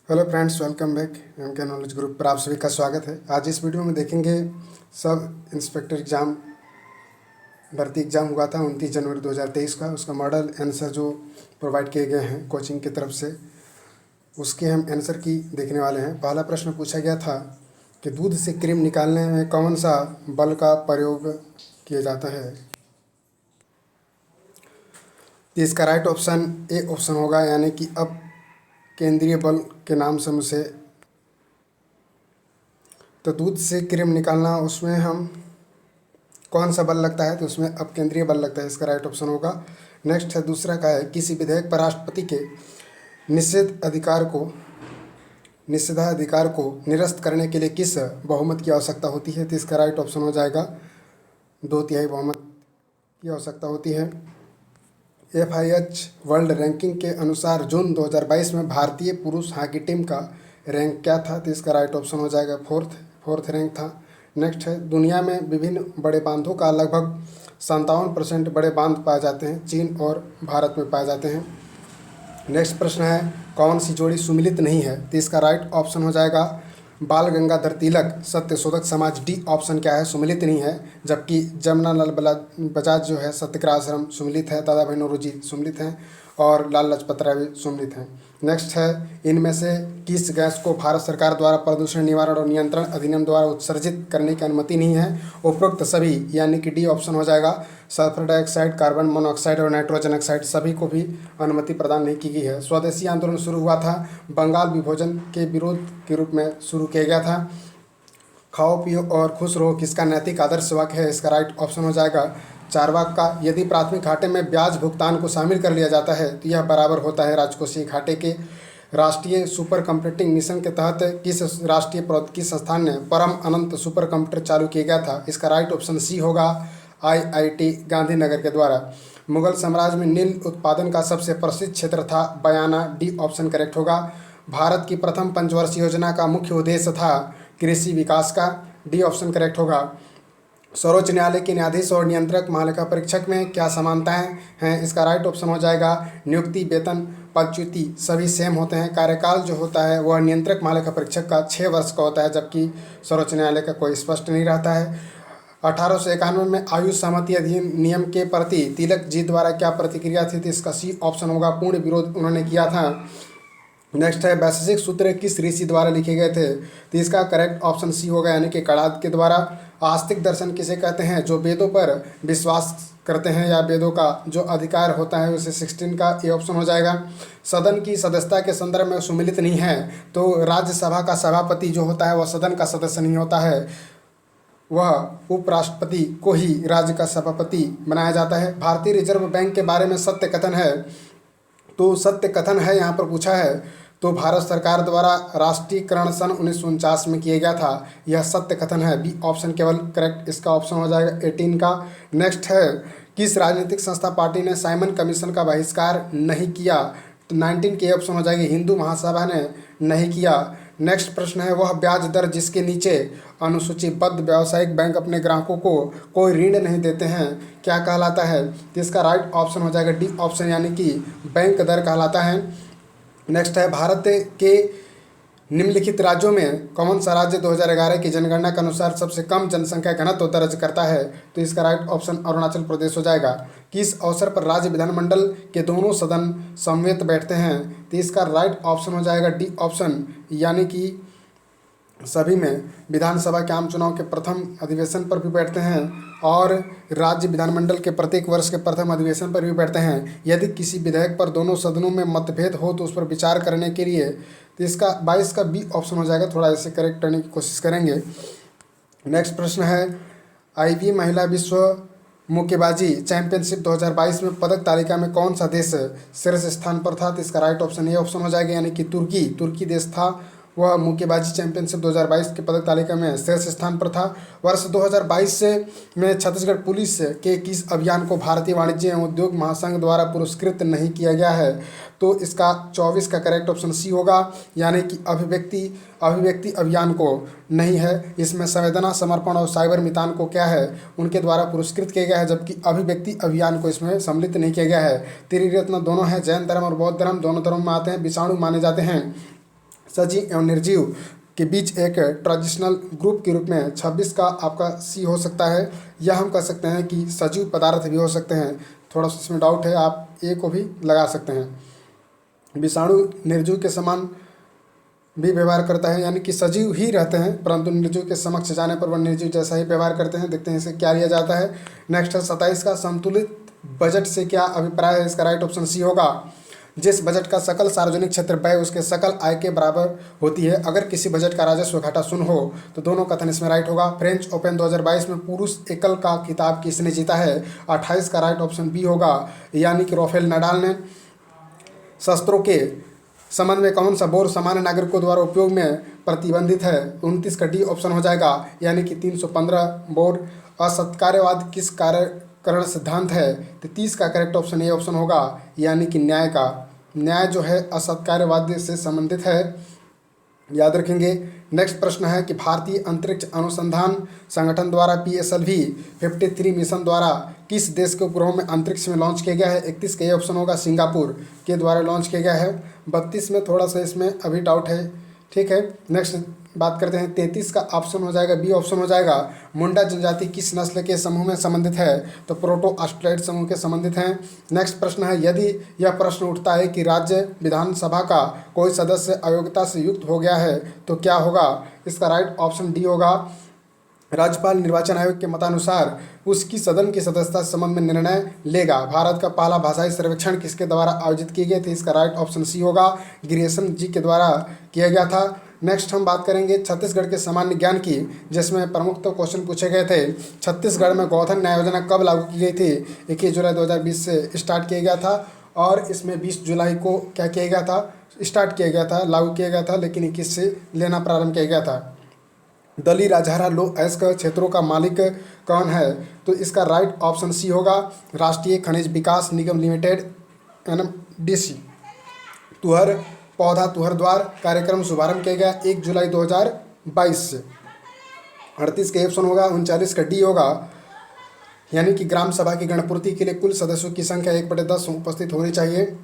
Hello friends, welcome back. M K knowledge group पर आप सभी का स्वागत है। आज इस वीडियो में देखेंगे सब इंस्पेक्टर एग्ज़ाम भर्ती एग्ज़ाम हुआ था 29 जनवरी 2023 का। उसका मॉडल आंसर जो प्रोवाइड किए गए हैं कोचिंग की तरफ से, उसके हम आंसर की देखने वाले हैं। पहला प्रश्न पूछा गया था कि दूध से क्रीम निकालने में कौन सा बल का प्रयोग किया जाता है। तो इसका राइट ऑप्शन ए ऑप्शन होगा, यानी कि अब केंद्रीय बल के नाम से मुझे, तो दूध से क्रीम निकालना उसमें हम कौन सा बल लगता है, तो उसमें अब केंद्रीय बल लगता है। इसका राइट ऑप्शन होगा। नेक्स्ट है, दूसरा का है किसी विधेयक पर राष्ट्रपति के निषेधाधिकार को निरस्त करने के लिए किस बहुमत की आवश्यकता होती है। तो इसका राइट ऑप्शन हो जाएगा 2/3 बहुमत की आवश्यकता होती है। FIH वर्ल्ड रैंकिंग के अनुसार जून 2022 में भारतीय पुरुष हॉकी टीम का रैंक क्या था। तो इसका राइट ऑप्शन हो जाएगा फोर्थ रैंक था। नेक्स्ट है, दुनिया में विभिन्न बड़े बांधों का लगभग 57% बड़े बांध पाए जाते हैं, चीन और भारत में पाए जाते हैं। नेक्स्ट प्रश्न है, कौन सी जोड़ी सुमिलित नहीं है। तो इसका राइट ऑप्शन हो जाएगा बाल गंगाधर तिलक सत्यशोधक समाज, डी ऑप्शन क्या है, सुमिलित नहीं है। जबकि जमुना लाल बजाज जो है सत्याग्रह आश्रम सुमिलित है, दादा भाई नौरोजी सुमिलित हैं और लाल लाजपत राय भी सुमिलित हैं। नेक्स्ट है, इनमें से किस गैस को भारत सरकार द्वारा प्रदूषण निवारण और नियंत्रण अधिनियम द्वारा उत्सर्जित करने की अनुमति नहीं है। उपरोक्त सभी, यानी कि डी ऑप्शन हो जाएगा। सल्फर डाइऑक्साइड, कार्बन मोनोऑक्साइड और नाइट्रोजन ऑक्साइड, सभी को भी अनुमति प्रदान नहीं की गई है। स्वदेशी आंदोलन शुरू हुआ था बंगाल विभोजन के विरोध के रूप में शुरू किया गया था। खाओ पियो और खुश रहो किसका नैतिक आदर्श वाक्य है। इसका राइट ऑप्शन हो जाएगा चारवाक का। यदि प्राथमिक घाटे में ब्याज भुगतान को शामिल कर लिया जाता है तो यह बराबर होता है राजकोषीय घाटे के। राष्ट्रीय सुपर कंप्यूटिंग मिशन के तहत किस राष्ट्रीय प्रौद्योगिकी संस्थान ने परम अनंत सुपर कंप्यूटर चालू किया गया था। इसका राइट ऑप्शन सी होगा, IIT गांधीनगर के द्वारा। मुगल साम्राज्य में नील उत्पादन का सबसे प्रसिद्ध क्षेत्र था बयाना, डी ऑप्शन करेक्ट होगा। भारत की प्रथम पंचवर्षीय योजना का मुख्य उद्देश्य था कृषि विकास का, डी ऑप्शन करेक्ट होगा। सर्वोच्च न्यायालय के न्यायाधीश और नियंत्रक महालेखा परीक्षक में क्या समानताएं हैं। इसका राइट ऑप्शन हो जाएगा नियुक्ति, वेतन, पदच्युति सभी सेम होते हैं। कार्यकाल जो होता है वह नियंत्रक महालेखा परीक्षक का 6 वर्ष का होता है, जबकि सर्वोच्च न्यायालय का कोई स्पष्ट नहीं रहता है। 1891 में आयु सहमति अधिनियम के प्रति तिलक जी द्वारा क्या प्रतिक्रिया थी। तो इसका सी ऑप्शन होगा, पूर्ण विरोध उन्होंने किया था। नेक्स्ट है, वैशेषिक सूत्र किस ऋषि द्वारा लिखे गए थे। तो इसका करेक्ट ऑप्शन सी होगा, यानी कि कणाद के द्वारा। आस्तिक दर्शन किसे कहते हैं, जो वेदों पर विश्वास करते हैं या वेदों का जो अधिकार होता है उसे 16 का ए ऑप्शन हो जाएगा। सदन की सदस्यता के संदर्भ में सुमिलित नहीं है, तो राज्यसभा का सभापति जो होता है वह सदन का सदस्य नहीं होता है, वह उपराष्ट्रपति को ही राज्य का सभापति बनाया जाता है। भारतीय रिजर्व बैंक के बारे में सत्य कथन है, तो सत्य कथन है यहाँ पर पूछा है, तो भारत सरकार द्वारा राष्ट्रीयकरण सन 1949 में किया गया था, यह सत्य कथन है, बी ऑप्शन केवल करेक्ट इसका ऑप्शन हो जाएगा 18 का। नेक्स्ट है, किस राजनीतिक संस्था पार्टी ने साइमन कमीशन का बहिष्कार नहीं किया। तो 19 के ऑप्शन हो जाएगी, हिंदू महासभा ने नहीं किया। नेक्स्ट प्रश्न है, वह ब्याज दर जिसके नीचे अनुसूचीबद्ध व्यावसायिक बैंक अपने ग्राहकों को कोई ऋण नहीं देते हैं क्या कहलाता है। तो इसका राइट ऑप्शन हो जाएगा डी ऑप्शन, यानी कि बैंक दर कहलाता है। नेक्स्ट है, भारत के निम्नलिखित राज्यों में कौन सा राज्य 2011 की जनगणना के अनुसार सबसे कम जनसंख्या घनत्व दर्ज करता है। तो इसका राइट ऑप्शन अरुणाचल प्रदेश हो जाएगा। किस अवसर पर राज्य विधानमंडल के दोनों सदन समवेत बैठते हैं। तो इसका राइट ऑप्शन हो जाएगा डी ऑप्शन, यानी कि सभी में विधानसभा के आम चुनाव के प्रथम अधिवेशन पर भी बैठते हैं और राज्य विधानमंडल के प्रत्येक वर्ष के प्रथम अधिवेशन पर भी बैठते हैं। यदि किसी विधेयक पर दोनों सदनों में मतभेद हो तो उस पर विचार करने के लिए, तो इसका 22 का बी ऑप्शन हो जाएगा। थोड़ा इसे करेक्ट करने की कोशिश करेंगे। नेक्स्ट प्रश्न है, IB महिला विश्व मुक्केबाजी चैंपियनशिप 2022 में पदक तालिका में कौन सा देश शीर्ष स्थान पर था। तो इसका राइट ऑप्शन ये ऑप्शन हो जाएगा, यानी कि तुर्की देश था, वह मुक्केबाजी चैंपियनशिप 2022 के पदक तालिका में शीर्ष स्थान पर था। वर्ष 2022 में छत्तीसगढ़ पुलिस के किस अभियान को भारतीय वाणिज्य एवं उद्योग महासंघ द्वारा पुरस्कृत नहीं किया गया है। तो इसका 24 का करेक्ट ऑप्शन सी होगा, यानी कि अभिव्यक्ति अभियान को नहीं है। इसमें संवेदना, समर्पण और साइबर मितान को क्या है, उनके द्वारा पुरस्कृत किया गया है, जबकि अभिव्यक्ति अभियान को इसमें सम्मिलित नहीं किया गया है। त्रिरत्न दोनों हैं, जैन धर्म और बौद्ध धर्म दोनों धर्म में आते हैं, विषाणु माने जाते हैं। सजीव एवं निर्जीव के बीच एक ट्रांजिशनल ग्रुप के रूप में 26 का आपका सी हो सकता है, या हम कह सकते हैं कि सजीव पदार्थ भी हो सकते हैं। थोड़ा सा इसमें डाउट है, आप ए को भी लगा सकते हैं। विषाणु निर्जीव के समान भी व्यवहार करता है, यानी कि सजीव ही रहते हैं परंतु निर्जीव के समक्ष जाने पर वह निर्जीव जैसा ही व्यवहार करते हैं। देखते हैं इसे क्या लिया जाता है। नेक्स्ट है 27 का संतुलित बजट से क्या अभिप्राय है। इसका राइट ऑप्शन सी होगा। जिस बजट का सकल सार्वजनिक क्षेत्र व्यय उसके सकल आय के बराबर होती है। अगर किसी बजट का राजस्व घाटा शून्य हो तो दोनों कथन इसमें राइट होगा। फ्रेंच ओपन 2022 में पुरुष एकल का खिताब किसने जीता है। 28 का राइट ऑप्शन बी होगा, यानी कि राफेल नडाल ने। शस्त्रों के संबंध में कौन सा बोर सामान्य नागरिकों द्वारा उपयोग में प्रतिबंधित है। 29 का डी ऑप्शन हो जाएगा, यानी कि 315 बोर। असत्कार्यवाद किस कार्यकरण सिद्धांत है। 33 का करेक्ट ऑप्शन ए ऑप्शन होगा, यानी कि न्याय का। न्याय जो है असत्कार्यवाद से संबंधित है, याद रखेंगे। नेक्स्ट प्रश्न है कि भारतीय अंतरिक्ष अनुसंधान संगठन द्वारा PSLV 53 मिशन द्वारा किस देश के उपग्रहों में अंतरिक्ष में लॉन्च किया गया है। 31 का ये ऑप्शन होगा, सिंगापुर के द्वारा लॉन्च किया गया है। 32 में थोड़ा सा इसमें अभी डाउट है, ठीक है। नेक्स्ट बात करते हैं 33 का ऑप्शन हो जाएगा, बी ऑप्शन हो जाएगा। मुंडा जनजाति किस नस्ल के समूह में संबंधित है, तो प्रोटो ऑस्ट्रेलिड समूह के संबंधित हैं। नेक्स्ट प्रश्न है, यदि यह प्रश्न उठता है कि राज्य विधानसभा का कोई सदस्य अयोग्यता से युक्त हो गया है तो क्या होगा। इसका राइट ऑप्शन डी होगा। राज्यपाल निर्वाचन आयोग के मतानुसार उसकी सदन की सदस्यता संबंध में निर्णय लेगा। भारत का पहला भाषाई सर्वेक्षण किसके द्वारा आयोजित किए गए थे। इसका राइट ऑप्शन सी होगा, ग्रियर्सन जी के द्वारा किया गया था। नेक्स्ट हम बात करेंगे छत्तीसगढ़ के सामान्य ज्ञान की, जिसमें प्रमुख तो क्वेश्चन पूछे गए थे। छत्तीसगढ़ में गोधन न्याय योजना कब लागू की गई थी। 21 जुलाई 2020 से स्टार्ट किया गया था और इसमें 20 जुलाई को क्या किया गया था, स्टार्ट किया गया था, लागू किया गया था, लेकिन 21 से लेना प्रारंभ किया गया था। दली राजहरा लो अयस्क क्षेत्रों का मालिक कौन है, तो इसका राइट ऑप्शन सी होगा, राष्ट्रीय खनिज विकास निगम लिमिटेड NMDC। तुहर पौधा तुहर द्वार कार्यक्रम शुभारंभ किया गया 1 जुलाई 2022 से। 38 का ऑप्शन होगा। 39 का डी होगा, यानी कि ग्राम सभा की गणपूर्ति के लिए कुल सदस्यों की संख्या 1/10 उपस्थित होनी चाहिए।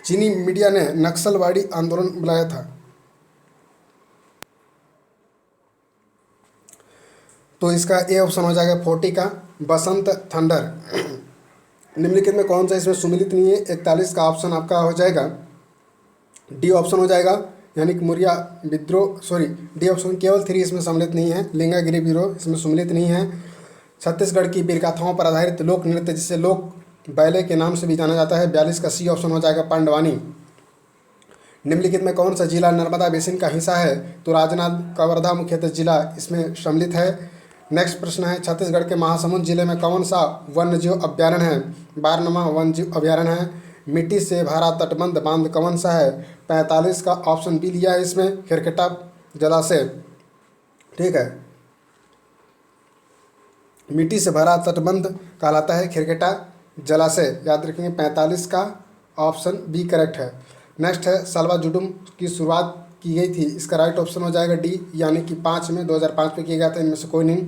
चीनी मीडिया ने नक्सलवादी आंदोलन बुलाया था, तो इसका ए ऑप्शन हो जाएगा 40 का बसंत थंडर। निम्नलिखित में कौन सा इसमें सुमिलित नहीं है। 41 का ऑप्शन आपका हो जाएगा, डी ऑप्शन हो जाएगा, यानी कि मुरिया विद्रोह, सॉरी डी ऑप्शन। केवल 3 इसमें सम्मिलित नहीं है, लिंगागिरी विद्रोह इसमें सम्मिलित नहीं है। छत्तीसगढ़ की वीरगाथाओं पर आधारित लोक नृत्य जिसे लोक बैले के नाम से भी जाना जाता है। 42 का सी ऑप्शन हो जाएगा, पांडवानी। निम्नलिखित में कौन सा जिला नर्मदा बेसिन का हिस्सा है, तो राजनांदगांव मुख्यतः जिला इसमें सम्मिलित है। नेक्स्ट प्रश्न है, छत्तीसगढ़ के महासमुंद जिले में कौन सा वन्यजीव अभ्यारण्य है। 12वां वन्यजीव अभ्यारण्य है। मिट्टी से भरा तटबंध बांध कौन सा है। 45 का ऑप्शन बी लिया है इसमें, खिरकेटा जलाशय, ठीक है। मिट्टी से भरा तटबंध कहलाता है खिरकेटा जलाशय, याद रखेंगे। 45 का ऑप्शन बी करेक्ट है। नेक्स्ट है, सलवा जुडुम की शुरुआत की गई थी। इसका राइट ऑप्शन हो जाएगा डी, यानी कि 5 में 2005 में किया गया था। इनमें से कोई नहीं।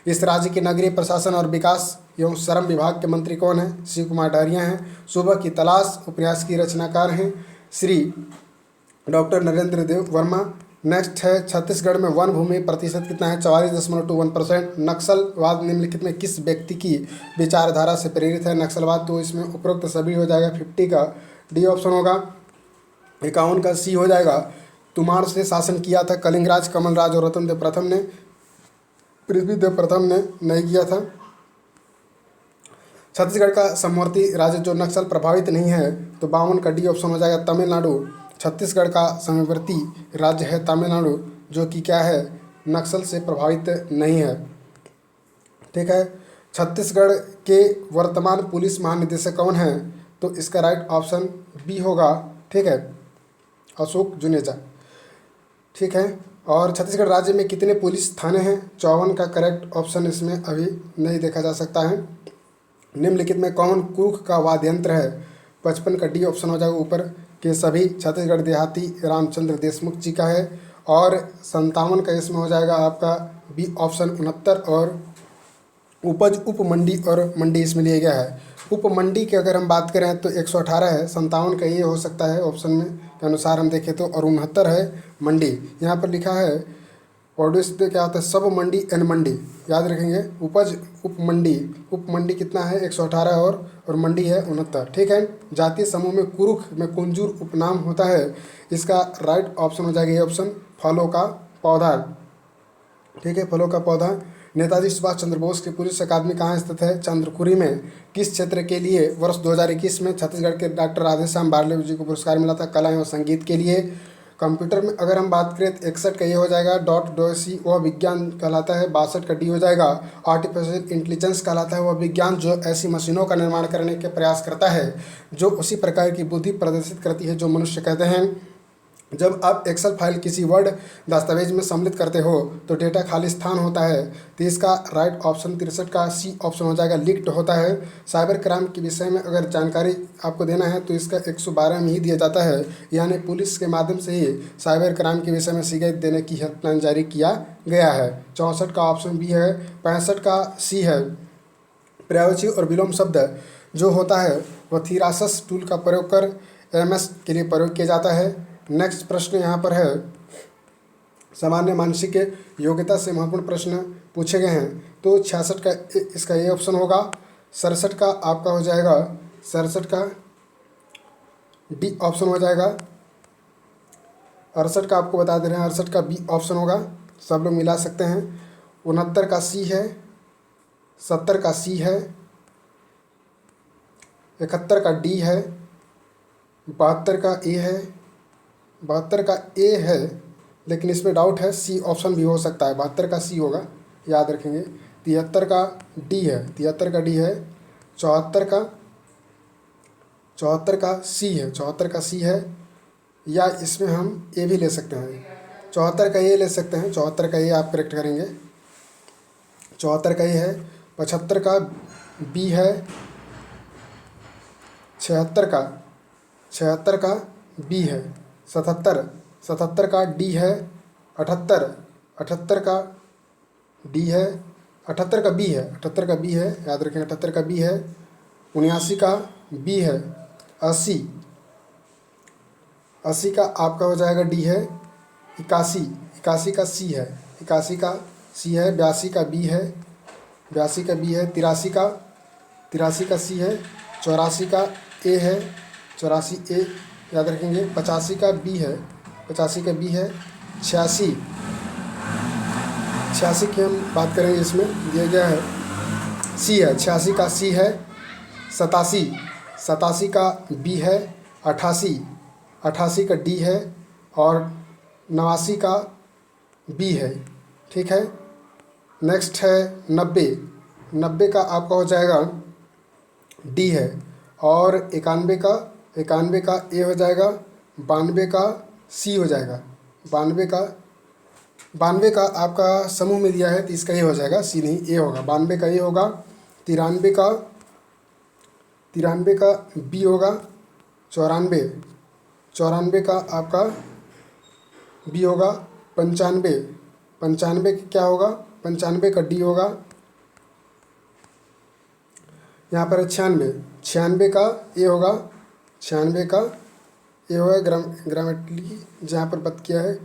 इस राज्य के नगरीय प्रशासन और विकास एवं श्रम विभाग के मंत्री कौन है, शिव कुमार डहरिया हैं। सुबह की तलाश उपन्यास की रचनाकार हैं श्री डॉक्टर नरेंद्र देव वर्मा। नेक्स्ट है, छत्तीसगढ़ में वन भूमि प्रतिशत कितना है, 44.21%। नक्सलवाद निम्नलिखित में किस व्यक्ति की विचारधारा से प्रेरित है। नक्सलवाद तो इसमें उपरोक्त सभी हो जाएगा। 50 का डी ऑप्शन होगा। 51 का सी हो जाएगा, तुमार से शासन किया था कलिंगराज, कमलराज और रतनदेव प्रथम ने, पृथ्वीदेव प्रथम ने नहीं किया था। छत्तीसगढ़ का समवर्ती राज्य जो नक्सल प्रभावित नहीं है, तो 52 का डी ऑप्शन हो जाएगा, तमिलनाडु। छत्तीसगढ़ का समवर्ती राज्य है तमिलनाडु, जो कि क्या है, नक्सल से प्रभावित नहीं है, ठीक है। छत्तीसगढ़ के वर्तमान पुलिस महानिदेशक कौन है, तो इसका राइट ऑप्शन बी होगा, ठीक है, अशोक जुनेजा, ठीक है। और छत्तीसगढ़ राज्य में कितने पुलिस थाने हैं, 54 का करेक्ट ऑप्शन इसमें अभी नहीं देखा जा सकता है। निम्नलिखित में कौन कुर्क का वाद्य यंत्र है, 55 का डी ऑप्शन हो जाएगा, ऊपर के सभी। छत्तीसगढ़ देहाती रामचंद्र देशमुख जी का है। और 57 का इसमें हो जाएगा आपका बी ऑप्शन, 69 और उपज, उपमंडी और मंडी इसमें लिया गया है। उपमंडी की अगर हम बात करें तो 118 है, 57 का ये हो सकता है ऑप्शन में के अनुसार हम देखें तो, और 69 है मंडी। यहाँ पर लिखा है प्रोड्यूस पे क्या होता है, सब मंडी एन मंडी, याद रखेंगे। उपज, उपमंडी, उपमंडी कितना है 118 और मंडी है 69, ठीक है। जातीय समूह में कुरुख में कुंजूर उपनाम होता है, इसका राइट ऑप्शन हो जाएगा ये ऑप्शन, फलों का पौधा, ठीक है, फलों का पौधा। नेताजी सुभाष चंद्र बोस की पुलिस अकादमी कहाँ स्थित है, चंद्रपुरी में। किस क्षेत्र के लिए वर्ष 2021 में छत्तीसगढ़ के डॉक्टर राधेश्याम बारले जी को पुरस्कार मिला था, कला एवं संगीत के लिए। कंप्यूटर में अगर हम बात करें तो 61 का ये हो जाएगा, .डॉसी वह विज्ञान कहलाता है, 62 का डी हो जाएगा। आर्टिफिशियल इंटेलिजेंस कहलाता है वह विज्ञान जो ऐसी मशीनों का निर्माण करने के प्रयास करता है जो उसी प्रकार की बुद्धि प्रदर्शित करती है जो मनुष्य कहते हैं। जब आप एक्सेल फाइल किसी वर्ड दस्तावेज में सम्मिलित करते हो तो डेटा खाली स्थान होता है, तो इसका राइट ऑप्शन 63 का सी ऑप्शन हो जाएगा, लीक्ड होता है। साइबर क्राइम के विषय में अगर जानकारी आपको देना है तो इसका 112 में ही दिया जाता है, यानी पुलिस के माध्यम से ही साइबर क्राइम के विषय में शिकायत देने की हेल्पलाइन जारी किया गया है। 64 का ऑप्शन बी है। 65 का सी है। पर्यायवाची और विलोम शब्द जो होता है वह थीरासस टूल का प्रयोग कर एमएस के लिए प्रयोग किया जाता है। नेक्स्ट प्रश्न यहाँ पर है, सामान्य मानसिक योग्यता से महत्वपूर्ण प्रश्न पूछे गए हैं, तो 66 का इसका ये ऑप्शन होगा। 67 का आपका हो जाएगा, 67 का डी ऑप्शन हो जाएगा। 68 का आपको बता दे रहे हैं, 68 का बी ऑप्शन होगा, सब लोग मिला सकते हैं। 69 का सी है, 70 का सी है, 71 का डी है, 72 का ए है, 72 का ए है, लेकिन इसमें डाउट है, सी ऑप्शन भी हो सकता है, 72 का सी होगा, याद रखेंगे। 73 का डी है, 73 का डी है। 74 का सी है, 74 का सी है, या इसमें हम ए भी ले सकते हैं, 74 का ए ले सकते हैं, 74 का ए आप करेक्ट करेंगे, 74 का ए है। 75 का बी है, 76 का बी है। 77 का डी है। 78 का डी है। 78 का बी है, 78 का बी है, याद रखें 78 का बी है। 79 का बी है। 80 का आपका हो जाएगा डी है। 81 का सी है, 81 का सी है। 82 का बी है, 82 का बी है। 83 का सी है। 84 का ए है, 84 ए याद रखेंगे। 85 का बी है, 85 का बी है। 86 की हम बात करेंगे, इसमें दिया गया है सी है, 86 का सी है। 87 का बी है। 88 का डी है और 89 का बी है, ठीक है। नेक्स्ट है 90 का आपका हो जाएगा डी है, और 91 का ए हो जाएगा। 92 का सी हो जाएगा। 92 का आपका समूह में दिया है तो इसका ए हो जाएगा, सी नहीं ए होगा। 92 का ए होगा। 93 का बी होगा। 94 का आपका बी होगा। 95 का क्या होगा, 95 का डी होगा। यहाँ पर 96 का ए होगा। 96 का ए होगा। ग्रामेटिकली जहाँ पर बात किया है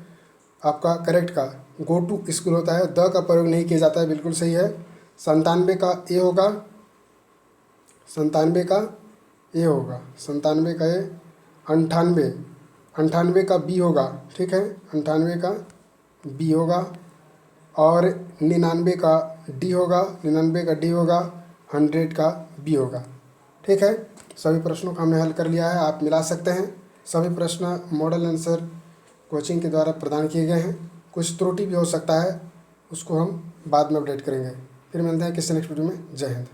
आपका करेक्ट का गो टू स्कूल होता है, द का प्रयोग नहीं किया जाता है, बिल्कुल सही है। 97 का ए होगा। 97 का ए होगा। 97 का ए। 98 का बी होगा, ठीक है। 98 का बी होगा और 99 का डी होगा। 99 का डी होगा। 100 का बी होगा, ठीक है। सभी प्रश्नों का हमने हल कर लिया है, आप मिला सकते हैं। सभी प्रश्न मॉडल आंसर कोचिंग के द्वारा प्रदान किए गए हैं। कुछ त्रुटि भी हो सकता है, उसको हम बाद में अपडेट करेंगे। फिर मिलते हैं किसी नेक्स्ट वीडियो में। जय हिंद।